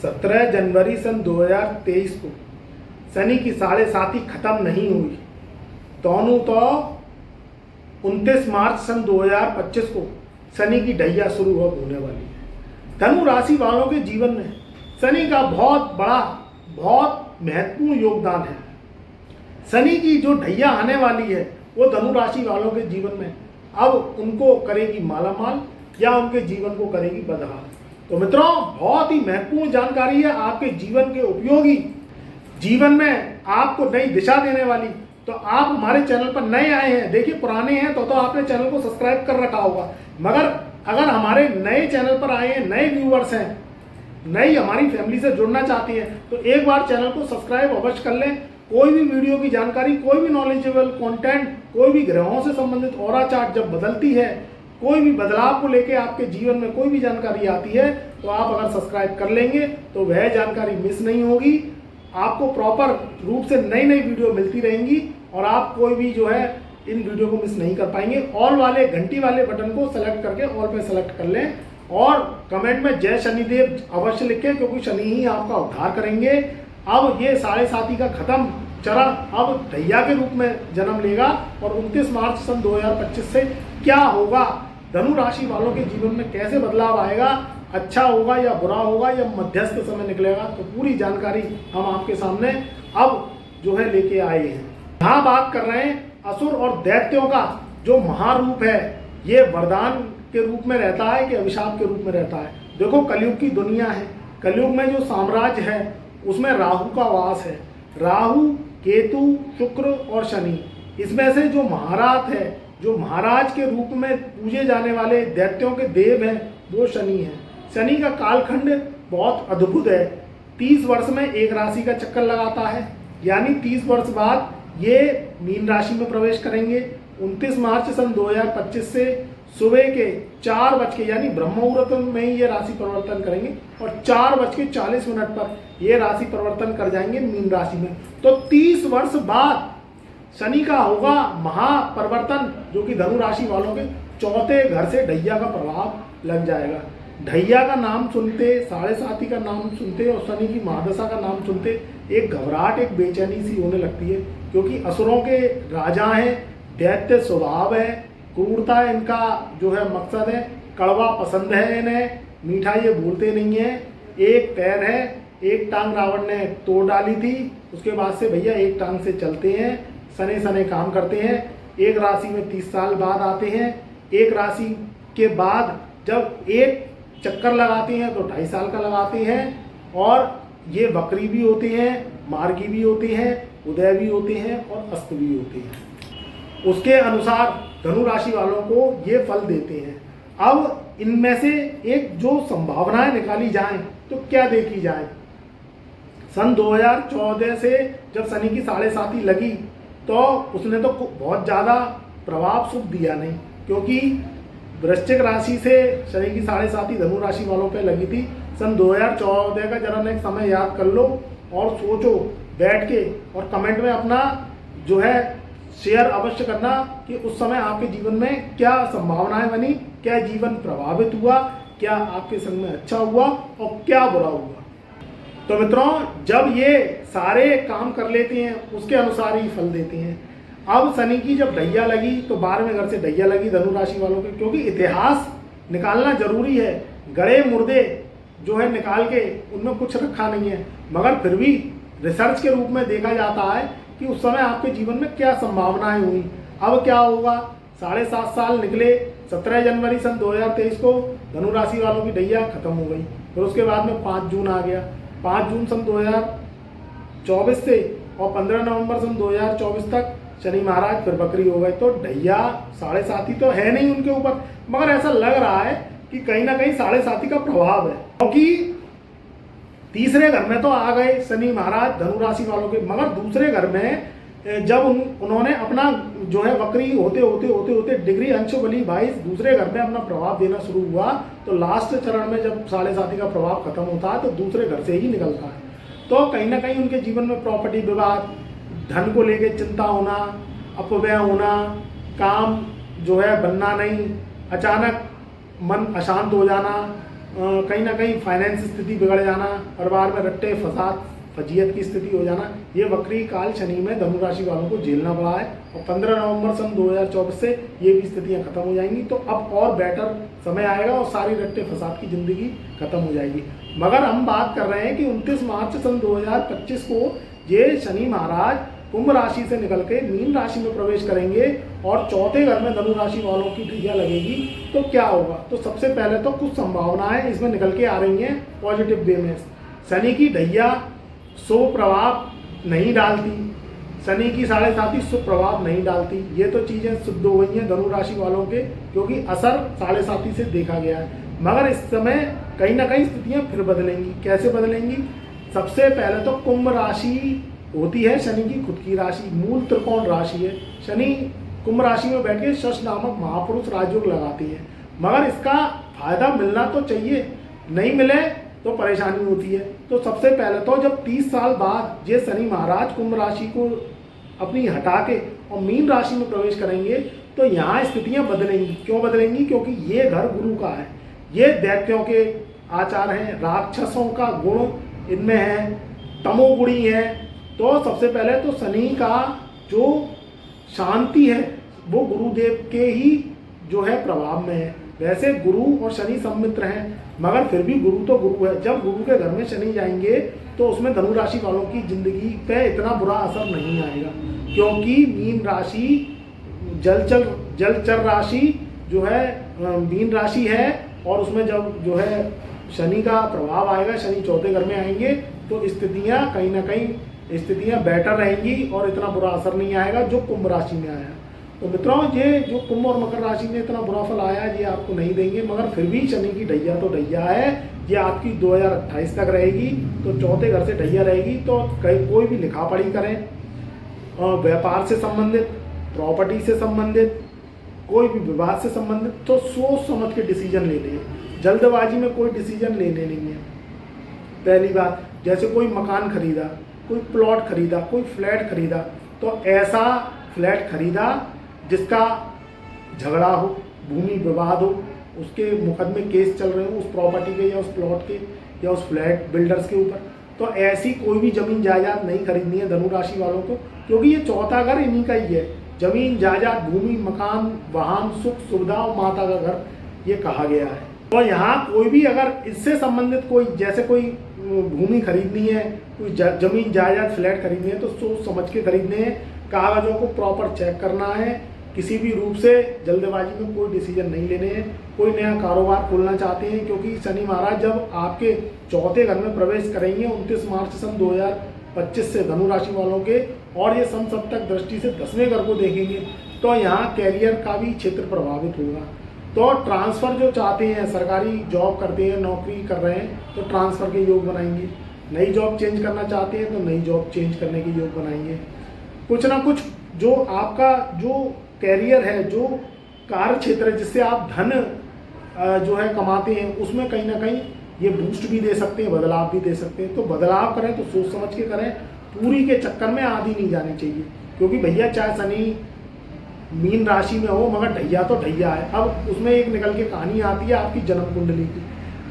17 जनवरी सन 2023 को शनि की 7.5 खत्म नहीं हुई, दोनों तो 29 मार्च सन 2025 को शनि की ढैया शुरू होने वाली है। धनु राशि वालों के जीवन में शनि का बहुत बड़ा, बहुत महत्वपूर्ण योगदान है। शनि की जो ढैया आने वाली है वो धनु राशि वालों के जीवन में अब उनको करेगी मालामाल या उनके जीवन को करेगी बदहाल। तो मित्रों, बहुत ही महत्वपूर्ण जानकारी है, आपके जीवन के उपयोगी, जीवन में आपको नई दिशा देने वाली। तो आप हमारे चैनल पर नए आए हैं, देखिए पुराने हैं तो आपने चैनल को सब्सक्राइब कर रखा होगा, मगर अगर हमारे नए चैनल पर आए हैं, नए व्यूअर्स हैं, नई हमारी फैमिली से जुड़ना चाहती हैं, तो एक बार चैनल को सब्सक्राइब अवश्य कर लें। कोई भी वीडियो की जानकारी, कोई भी नॉलेजेबल कंटेंट, कोई भी ग्रहों से संबंधित ऑरा चार्ट जब बदलती है, कोई भी बदलाव को लेके आपके जीवन में कोई भी जानकारी आती है, तो आप अगर सब्सक्राइब कर लेंगे तो वह जानकारी मिस नहीं होगी। आपको प्रॉपर रूप से नई नई वीडियो मिलती रहेंगी और आप कोई भी जो है इन वीडियो को मिस नहीं कर पाएंगे। ऑल वाले घंटी वाले बटन को सेलेक्ट करके ऑल पे सेलेक्ट कर लें और कमेंट में जय शनिदेव अवश्य लिखें, क्योंकि शनि ही आपका उद्धार करेंगे। अब ये 7.5 का खत्म चरण अब ढैया के रूप में जन्म लेगा और 29 मार्च सन 2025 से क्या होगा, धनु राशि वालों के जीवन में कैसे बदलाव आएगा, अच्छा होगा या बुरा होगा या मध्यस्थ समय निकलेगा, तो पूरी जानकारी हम आपके सामने अब जो है लेके आए हैं। यहाँ बात कर रहे हैं असुर और दैत्यों का जो महारूप है, ये वरदान के रूप में रहता है कि अभिशाप के रूप में रहता है। देखो, कलयुग की दुनिया है, कलयुग में जो साम्राज्य है उसमें राहु का वास है। राहु, केतु, शुक्र और शनि, इसमें से जो महाराज है, जो महाराज के रूप में पूजे जाने वाले दैत्यों के देव हैं, वो शनि है। शनि का कालखंड बहुत अद्भुत है। 30 वर्ष में एक राशि का चक्कर लगाता है, यानी 30 वर्ष बाद ये मीन राशि में प्रवेश करेंगे। 29 मार्च सन 2025 से सुबह के 4 बज के यानी ब्रह्म मुहूर्त में ही ये राशि परिवर्तन करेंगे और 4:40 पर ये राशि परिवर्तन कर जाएंगे मीन राशि में। तो 30 वर्ष बाद शनि का होगा महापरिवर्तन, जो कि धनु राशि वालों के चौथे घर से ढैया का प्रभाव लग जाएगा। ढैया का नाम सुनते, 7.5 का नाम सुनते और शनि की महादशा का नाम सुनते एक घबराहट, एक बेचैनी सी होने लगती है, क्योंकि असुरों के राजा हैं, दैत्य स्वभाव है, क्रूरता इनका जो है मकसद है, कड़वा पसंद है इन्हें, मीठा ये बोलते नहीं है। एक पैर है, एक टांग रावण ने तोड़ डाली थी, उसके बाद से भैया एक टांग से चलते हैं, सने सने काम करते हैं। एक राशि में 30 साल बाद आते हैं, एक राशि के बाद जब एक चक्कर लगाते हैं तो 2.5 साल का लगाते हैं और ये वक्री भी होते हैं, मार्गी भी होते हैं, उदय भी होते हैं और अस्त भी होते हैं। उसके अनुसार धनु राशि वालों को ये फल देते हैं। अब इनमें से एक जो संभावनाएं निकाली जाएं तो क्या देखी जाए। सन 2014 से जब शनि की 7.5 लगी तो उसने तो बहुत ज़्यादा प्रभाव शुभ दिया नहीं, क्योंकि वृश्चिक राशि से शनि की 7.5 धनु राशि वालों पे लगी थी। सन 2014 का जरा एक समय याद कर लो और सोचो बैठ के, और कमेंट में अपना जो है शेयर अवश्य करना कि उस समय आपके जीवन में क्या संभावनाएं बनी, क्या जीवन प्रभावित हुआ, क्या आपके संग में अच्छा हुआ और क्या बुरा हुआ। तो मित्रों, जब ये सारे काम कर लेते हैं उसके अनुसार ही फल देते हैं। अब शनि की जब ढैया लगी तो 12वें घर से ढैया लगी धनु राशि वालों के, क्योंकि इतिहास निकालना जरूरी है। गड़े मुर्दे जो है निकाल के उनमें कुछ रखा नहीं है, मगर फिर भी रिसर्च के रूप में देखा जाता है कि उस समय आपके जीवन में क्या संभावनाएं हुई। अब क्या होगा, 7.5 साल निकले, 17 जनवरी सन 2023 को धनु राशि वालों की ढैया खत्म हो गई। फिर उसके बाद में 5 जून आ गया, 5 जून सन 2024 से और 15 नवंबर सन 2024 तक शनि महाराज फिर बकरी हो गए। तो ढैया 7.5 तो है नहीं उनके ऊपर, मगर ऐसा लग रहा है कि कहीं ना कहीं 7.5 का प्रभाव है, क्योंकि तीसरे घर में तो आ गए शनि महाराज धनु राशि वालों के, मगर दूसरे घर में जब उन्होंने अपना जो है वक्री होते होते होते होते डिग्री अंश बली 22 दूसरे घर में अपना प्रभाव देना शुरू हुआ, तो लास्ट चरण में जब 7.5 का प्रभाव खत्म होता है तो दूसरे घर से ही निकलता है। तो कहीं ना कहीं उनके जीवन में प्रॉपर्टी विवाद, धन को लेके चिंता होना, अपव्यय होना, काम जो है बनना नहीं, अचानक मन अशांत हो जाना, कहीं ना कहीं फाइनेंस स्थिति बिगड़ जाना, परिवार में रट्टे फसाद फजीयत की स्थिति हो जाना, ये वक्री काल शनि में धनु राशि वालों को झेलना पड़ा है। और 15 नवंबर सन 2024 से ये भी स्थितियां खत्म हो जाएंगी। तो अब और बेटर समय आएगा और सारी रट्टे फसाद की जिंदगी खत्म हो जाएगी। मगर हम बात कर रहे हैं कि 29 मार्च सन 2025 को ये शनि महाराज कुंभ राशि से निकल के मीन राशि में प्रवेश करेंगे और चौथे घर में धनु राशि वालों की ढैया लगेगी। तो क्या होगा? तो सबसे पहले तो कुछ संभावनाएं इसमें निकल के आ रही हैं पॉजिटिव वे में। शनि की ढैया शुभ प्रभाव नहीं डालती, शनि की 7.5 शुभ प्रभाव नहीं डालती। ये तो चीज़ें सिद्ध हो गई हैं धनु राशि वालों के, क्योंकि असर 7.5 से देखा गया है। मगर इस समय कहीं ना कहीं स्थितियाँ फिर बदलेंगी। कैसे बदलेंगी? सबसे पहले तो कुंभ राशि होती है शनि की खुद की राशि, मूल त्रिकोण राशि है। शनि कुंभ राशि में बैठ के शश नामक महापुरुष राजयोग लगाती है। मगर इसका फायदा मिलना तो चाहिए, नहीं मिले तो परेशानी होती है। तो सबसे पहले तो जब 30 साल बाद ये शनि महाराज कुंभ राशि को अपनी हटा के और मीन राशि में प्रवेश करेंगे तो यहाँ स्थितियाँ बदलेंगी। क्यों बदलेंगी? क्योंकि ये घर गुरु का है, ये दैत्यों के आचार हैं, राक्षसों का गुण इनमें है, तमोगुणी है। तो सबसे पहले तो शनि का जो शांति है वो गुरुदेव के ही जो है प्रभाव में है। वैसे गुरु और शनि सम्मित्र हैं, मगर फिर भी गुरु तो गुरु है। जब गुरु के घर में शनि जाएंगे तो उसमें धनु राशि वालों की जिंदगी पे इतना बुरा असर नहीं आएगा, क्योंकि मीन राशि जलचर राशि जो है मीन राशि है। और उसमें जब जो है शनि का प्रभाव आएगा, शनि चौथे घर में आएंगे तो स्थितियाँ कहीं ना कहीं स्थितियाँ बेटर रहेंगी और इतना बुरा असर नहीं आएगा जो कुंभ राशि में आया। तो मित्रों, ये जो कुंभ और मकर राशि में इतना बुरा फल आया है ये आपको नहीं देंगे, मगर फिर भी शनि की ढैया तो ढैया है। ये आपकी 2028 तक रहेगी। तो चौथे घर से ढैया रहेगी। तो कोई भी लिखा पढ़ी करें, व्यापार से संबंधित, प्रॉपर्टी से संबंधित, कोई भी विवाद से संबंधित, तो सोच समझ के डिसीजन ले लें। जल्दबाजी में कोई डिसीजन लेने नहीं है। पहली बात, जैसे कोई मकान खरीदा, कोई प्लॉट खरीदा, कोई फ्लैट खरीदा, तो ऐसा फ्लैट खरीदा जिसका झगड़ा हो, भूमि विवाद हो, उसके मुकदमे केस चल रहे हो उस प्रॉपर्टी के या उस प्लॉट के या उस फ्लैट बिल्डर्स के ऊपर। तो ऐसी कोई भी जमीन जायदाद नहीं खरीदनी है धनु राशि वालों को, क्योंकि ये चौथा घर इन्हीं का ही है। जमीन जायदाद, भूमि, मकान, वाहन, सुख सुविधा और माता का घर ये कहा गया है। तो यहाँ कोई भी अगर इससे संबंधित कोई, जैसे कोई भूमि खरीदनी है, कोई जमीन जायदाद फ्लैट खरीदनी है, तो सोच समझ के खरीदने हैं। कागजों को प्रॉपर चेक करना है। किसी भी रूप से जल्दबाजी में कोई डिसीजन नहीं लेने हैं। कोई नया कारोबार खोलना चाहते हैं, क्योंकि शनि महाराज जब आपके चौथे घर में प्रवेश करेंगे 29 मार्च सन 2025 से धनु राशि वालों के, और ये समसप्तक दृष्टि से 10वें घर को देखेंगे, तो यहाँ कैरियर का भी क्षेत्र प्रभावित होगा। तो ट्रांसफ़र जो चाहते हैं, सरकारी जॉब करते हैं, नौकरी कर रहे हैं, तो ट्रांसफ़र के योग बनाएंगे। नई जॉब चेंज करना चाहते हैं तो नई जॉब चेंज करने के योग बनाएंगे। कुछ ना कुछ जो आपका जो कैरियर है, जो कार्य क्षेत्र है, जिससे आप धन जो है कमाते हैं, उसमें कहीं ना कहीं ये बूस्ट भी दे सकते हैं, बदलाव भी दे सकते हैं। तो बदलाव करें तो सोच समझ के करें, पूरी के चक्कर में आधी नहीं जानी चाहिए। क्योंकि भैया चाहे शनि मीन राशि में हो, मगर ढैया तो ढैया है। अब उसमें एक निकल के कहानी आती है आपकी जन्म कुंडली की।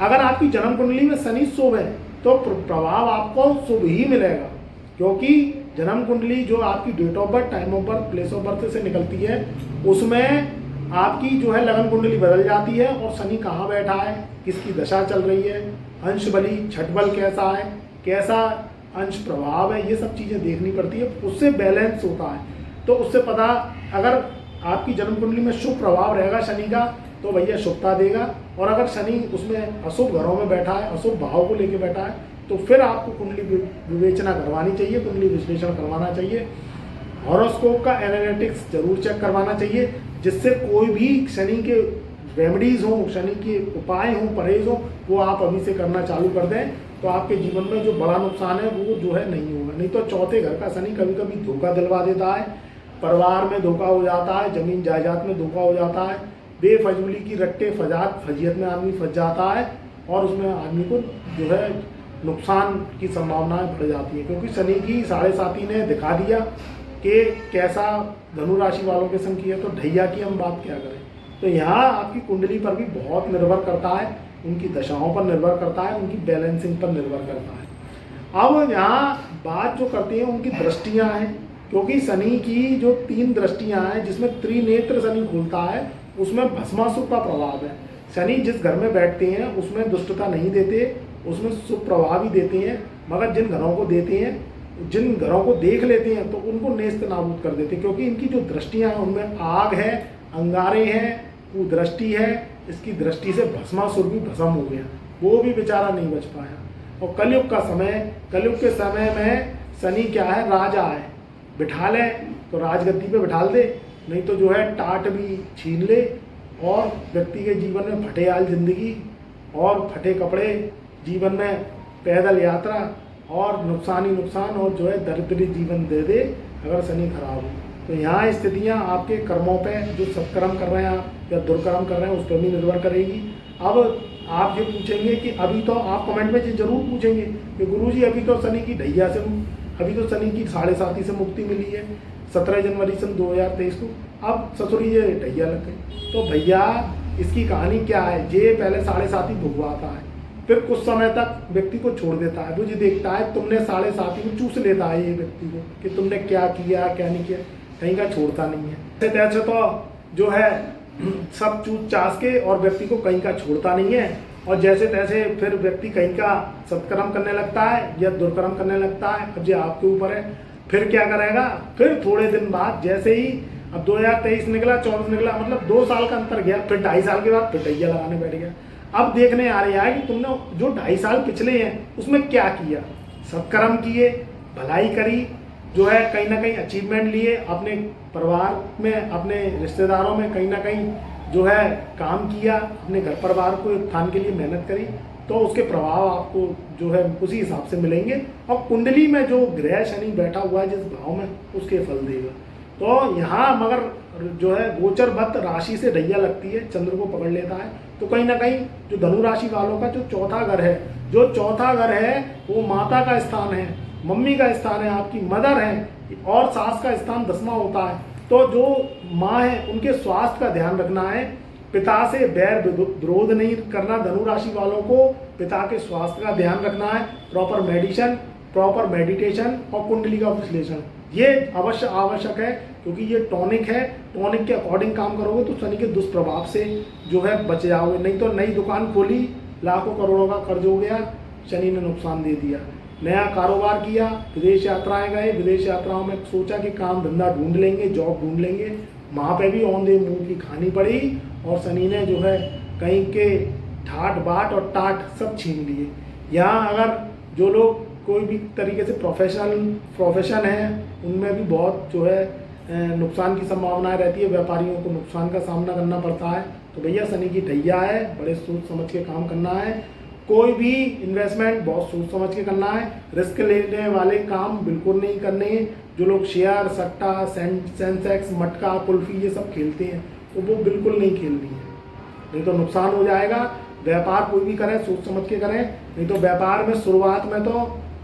अगर आपकी जन्म कुंडली में शनि शुभ है तो प्रभाव आपको शुभ ही मिलेगा, क्योंकि जन्म कुंडली जो आपकी date of birth, time of birth, place of birth से निकलती है, उसमें आपकी जो है लगन कुंडली बदल जाती है। और शनि कहाँ बैठा है, किसकी दशा चल रही है, अंश बली छठ बल कैसा है, कैसा अंश प्रभाव है, ये सब चीज़ें देखनी पड़ती है। उससे बैलेंस होता है। तो उससे पता, अगर आपकी जन्म कुंडली में शुभ प्रभाव रहेगा शनि का तो भैया शुभता देगा, और अगर शनि उसमें अशुभ घरों में बैठा है, अशुभ भाव को लेके बैठा है, तो फिर आपको कुंडली विवेचना करवानी चाहिए, कुंडली विश्लेषण करवाना चाहिए। हॉरोस्कोप का एनालिटिक्स जरूर चेक करवाना चाहिए, जिससे कोई भी शनि के रेमेडीज़ हों, शनि के उपाय हों, परहेज हों, वो आप अभी से करना चालू कर दें, तो आपके जीवन में जो बड़ा नुकसान है वो जो है नहीं होगा। नहीं तो चौथे घर का शनि कभी कभी धोखा दिलवा देता है, परिवार में धोखा हो जाता है, जमीन जायदाद में धोखा हो जाता है, बेफजूली की रट्टे फजियत में आदमी फंस जाता है, और उसमें आदमी को जो है नुकसान की संभावनाएं बढ़ जाती है। क्योंकि शनि की 7.5 ने दिखा दिया कि कैसा धनु राशि वालों के संग किया, तो ढैया की हम बात क्या करें। तो यहाँ आपकी कुंडली पर भी बहुत निर्भर करता है उनकी दशाओं पर निर्भर करता है, उनकी बैलेंसिंग पर निर्भर करता है। अब यहाँ बात जो करते हैं उनकी दृष्टियाँ हैं, क्योंकि शनि की जो 3 दृष्टियाँ हैं जिसमें त्रिनेत्र शनि खुलता है उसमें भस्मासुर का प्रभाव है। शनि जिस घर में बैठते हैं उसमें दुष्टता नहीं देते, उसमें शुभ प्रभाव ही देते हैं, मगर जिन घरों को देते हैं, जिन घरों को देख लेते हैं तो उनको नेस्त नाबूद कर देते हैं, क्योंकि इनकी जो दृष्टियाँ हैं उनमें आग है, अंगारे हैं, कुदृष्टि है। इसकी दृष्टि से भस्मासुर भी भस्म हो गया, वो भी बेचारा नहीं बच पाया। और कलयुग का समय, कलयुग के समय में शनि क्या है, राजा है, बिठा ले तो राजगद्दी पे बिठाल दे, नहीं तो जो है टाट भी छीन ले और व्यक्ति के जीवन में फटेहाल जिंदगी और फटे कपड़े, जीवन में पैदल यात्रा और नुकसान ही नुकसान और जो है दरिद्री जीवन दे दे अगर शनि खराब हो। तो यहाँ स्थितियाँ आपके कर्मों पे, जो सत्कर्म कर रहे हैं आप या दुर्कर्म कर रहे हैं, उस पर भी निर्भर करेगी। अब आप ये पूछेंगे कि अभी तो आप कमेंट में जरूर पूछेंगे कि गुरुजी अभी तो शनि की ढैया से, अभी तो शनि की 7.5 से मुक्ति मिली है 17 जनवरी सन 2023 को, अब ससुरी ये ढैया लग गई। तो भैया इसकी कहानी क्या है, ये पहले 7.5 भुगवाता है, फिर कुछ समय तक व्यक्ति को छोड़ देता है, वो जी देखता है तुमने 7.5 को चूस लेता है ये व्यक्ति को कि तुमने क्या किया क्या नहीं किया, कहीं का छोड़ता नहीं है। ऐसे तो जो है सब चूस चास के और व्यक्ति को कहीं का छोड़ता नहीं है, और जैसे तैसे फिर व्यक्ति कहीं का सत्कर्म करने लगता है या दुष्कर्म करने लगता है। अब ये आपके ऊपर है, फिर क्या करेगा, फिर थोड़े दिन बाद जैसे ही अब 2023 निकला, 24 निकला, मतलब 2 साल का अंतर गया, फिर 2.5 साल के बाद फिर ढैया लगाने बैठ गया। अब देखने आ रहा है कि तुमने जो 2.5 साल पिछले हैं उसमें क्या किया, सत्कर्म किए, भलाई करी, जो है कहीं ना कहीं अचीवमेंट लिए, अपने परिवार में, अपने रिश्तेदारों में कहीं ना कहीं जो है काम किया, अपने घर परिवार को उत्थान के लिए मेहनत करी, तो उसके प्रभाव आपको जो है उसी हिसाब से मिलेंगे। और कुंडली में जो ग्रह शनि बैठा हुआ है जिस भाव में, उसके फल देगा। तो यहाँ मगर जो है गोचरबद्ध राशि से ढैया लगती है, चंद्र को पकड़ लेता है, तो कहीं ना कहीं जो धनु राशि वालों का जो चौथा घर है, जो चौथा घर है वो माता का स्थान है, मम्मी का स्थान है, आपकी मदर है, और सास का स्थान 10वां होता है। तो जो माँ है उनके स्वास्थ्य का ध्यान रखना है, पिता से बैर विरोध नहीं करना धनु राशि वालों को, पिता के स्वास्थ्य का ध्यान रखना है, प्रॉपर मेडिसिन, प्रॉपर मेडिटेशन और कुंडली का विश्लेषण ये अवश्य आवश्यक है, क्योंकि ये टॉनिक है, टॉनिक के अकॉर्डिंग काम करोगे तो शनि के दुष्प्रभाव से जो है बच जाओगे। नहीं तो नई दुकान खोली, लाखों करोड़ों का कर्ज हो गया, शनि ने नुकसान दे दिया। नया कारोबार किया, विदेश यात्राएं गए, विदेश यात्राओं में सोचा कि काम धंधा ढूंढ लेंगे, जॉब ढूंढ लेंगे, वहाँ पे भी औंधे मुंह की खानी पड़ी और शनि ने जो है कहीं के ठाट बाट और टाट सब छीन लिए। यहाँ अगर जो लोग कोई भी तरीके से प्रोफेशन है उनमें भी बहुत जो है नुकसान की संभावनाएं रहती है, व्यापारियों को नुकसान का सामना करना पड़ता है। तो भैया शनि की ढैया है, बड़े सोच समझ के काम करना है, कोई भी इन्वेस्टमेंट बहुत सोच समझ के करना है, रिस्क लेने वाले काम बिल्कुल नहीं करने हैं। जो लोग शेयर, सट्टा, सेंसेक्स, मटका, कुल्फी ये सब खेलते हैं तो वो बिल्कुल नहीं खेलनी है, नहीं तो नुकसान हो जाएगा। व्यापार कोई भी करें सोच समझ के करें, नहीं तो व्यापार में शुरुआत में तो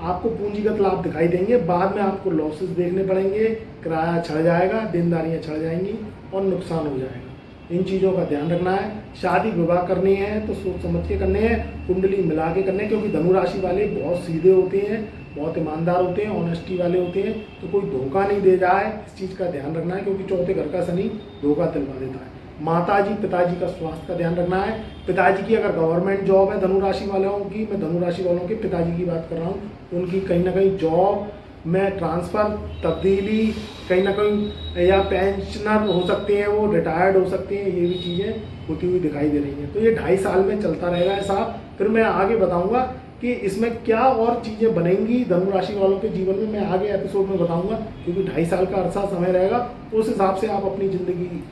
आपको पूंजीगत लाभ दिखाई देंगे, बाद में आपको लॉसेस देखने पड़ेंगे, किराया छड़ जाएगा, देनदारियाँ छड़ जाएंगी और नुकसान हो जाएगा। इन चीज़ों का ध्यान रखना है। शादी विवाह करनी है तो सोच समझ के करने हैं, कुंडली मिला के करने हैं, क्योंकि धनु राशि वाले बहुत सीधे होते हैं, बहुत ईमानदार होते हैं, ऑनेस्टी वाले होते हैं, तो कोई धोखा नहीं दे जाए, इस चीज़ का ध्यान रखना है, क्योंकि चौथे घर का शनि धोखा दिलवा देता है। माताजी पिताजी का स्वास्थ्य का ध्यान रखना है। पिताजी की अगर गवर्नमेंट जॉब है धनु राशि वालों की, मैं धनु राशि वालों के पिताजी की बात कर रहा हूँ, उनकी कहीं ना कहीं जॉब में ट्रांसफ़र, तब्दीली, कहीं ना कहीं या पेंशनर हो सकते हैं, वो रिटायर्ड हो सकते हैं, ये भी चीज़ें होती हुई दिखाई दे रही हैं। तो ये 2.5 साल में चलता रहेगा ऐसा। फिर मैं आगे बताऊंगा कि इसमें क्या और चीज़ें बनेंगी धनु राशि वालों के जीवन में, मैं आगे एपिसोड में बताऊंगा, क्योंकि 2.5 साल का अरसा समय रहेगा। उस हिसाब से आप अपनी ज़िंदगी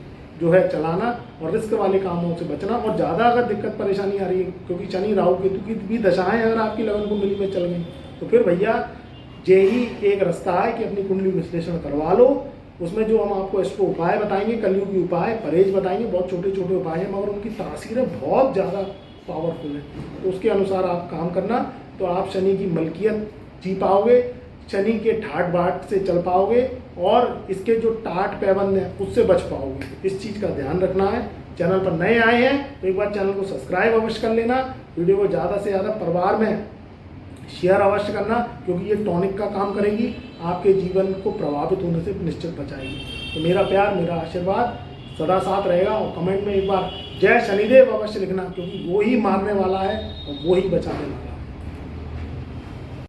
जो है चलाना और रिस्क वाले कामों से बचना। और ज़्यादा अगर दिक्कत परेशानी आ रही है, क्योंकि शनि राहु केतु की भी दशाएँ अगर आपकी लगन कुंडली में चल गई, तो फिर भैया यही एक रास्ता है कि अपनी कुंडली विश्लेषण करवा लो। उसमें जो हम आपको इसको उपाय बताएंगे, कलयुगी उपाय, परहेज बताएंगे, बहुत छोटे छोटे उपाय हैं, मगर उनकी तासीरें बहुत ज़्यादा पावरफुल है, तो उसके अनुसार आप काम करना, तो आप शनि की मलकियत जी पाओगे, शनि के ठाट बाट से चल पाओगे और इसके जो टाट पैबंद हैं उससे बच पाओगे। इस चीज़ का ध्यान रखना है। चैनल पर नए आए हैं तो एक बार चैनल को सब्सक्राइब अवश्य कर लेना, वीडियो को ज़्यादा से ज़्यादा परिवार में शेयर अवश्य करना, क्योंकि ये टॉनिक का काम करेगी, आपके जीवन को प्रभावित होने से निश्चित बचाएगी। तो मेरा प्यार, मेरा आशीर्वाद सदा साथ रहेगा। और कमेंट में एक बार जय शनिदेव अवश्य लिखना, क्योंकि वो ही मारने वाला है और वो ही बचाने वाला है।